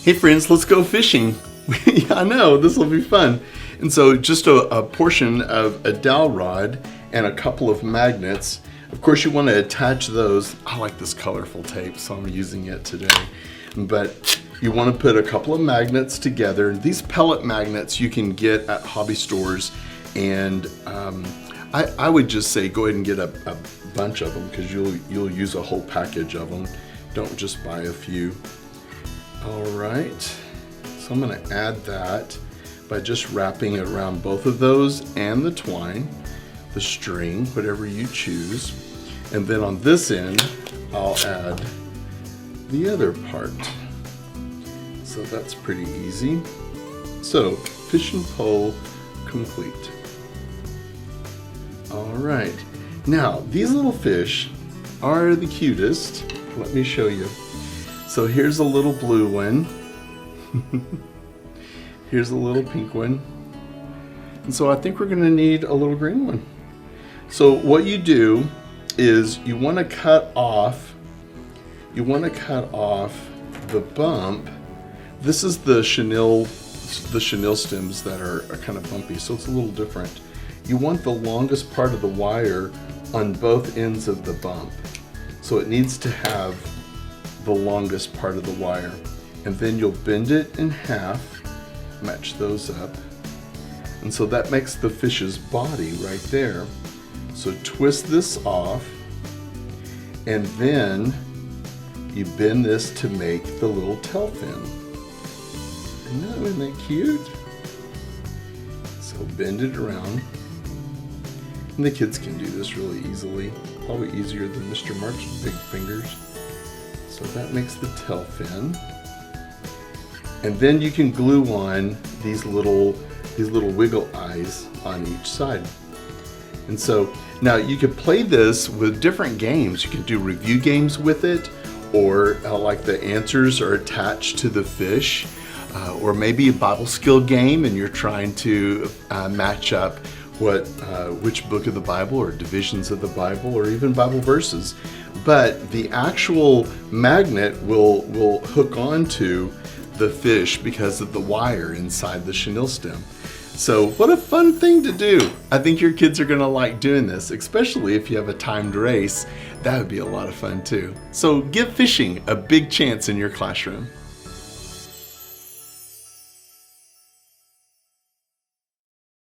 Hey friends, let's go fishing. Yeah, I know, this will be fun. And so just a portion of a dowel rod and a couple of magnets. Of course you want to attach those. I like this colorful tape, so I'm using it today. But you want to put a couple of magnets together. These pellet magnets you can get at hobby stores, and I would just say go ahead and get a bunch of them, because you'll use a whole package of them. Don't just buy a few. All right, so I'm going to add that by just wrapping it around both of those and the twine, the string, whatever you choose. And then on this end, I'll add the other part. So that's pretty easy. So, fishing pole complete. All right, now these little fish are the cutest. Let me show you. So here's a little blue one. Here's a little pink one. And so I think we're gonna need a little green one. So what you do is you wanna cut off the bump. This is the chenille stems that are kind of bumpy, so it's a little different. You want the longest part of the wire on both ends of the bump. So it needs to have the longest part of the wire. And then you'll bend it in half, match those up. And so that makes the fish's body right there. So twist this off, and then you bend this to make the little tail fin. I know, isn't that cute? So bend it around. And the kids can do this really easily, probably easier than Mr. March's big fingers. So that makes the tail fin. And then you can glue on these little wiggle eyes on each side. And so now you could play this with different games. You can do review games with it, or like the answers are attached to the fish, or maybe a Bible skill game and you're trying to match up which book of the Bible or divisions of the Bible or even Bible verses. But the actual magnet will hook onto the fish because of the wire inside the chenille stem. So what a fun thing to do. I think your kids are gonna like doing this, especially if you have a timed race. That would be a lot of fun too. So give fishing a big chance in your classroom.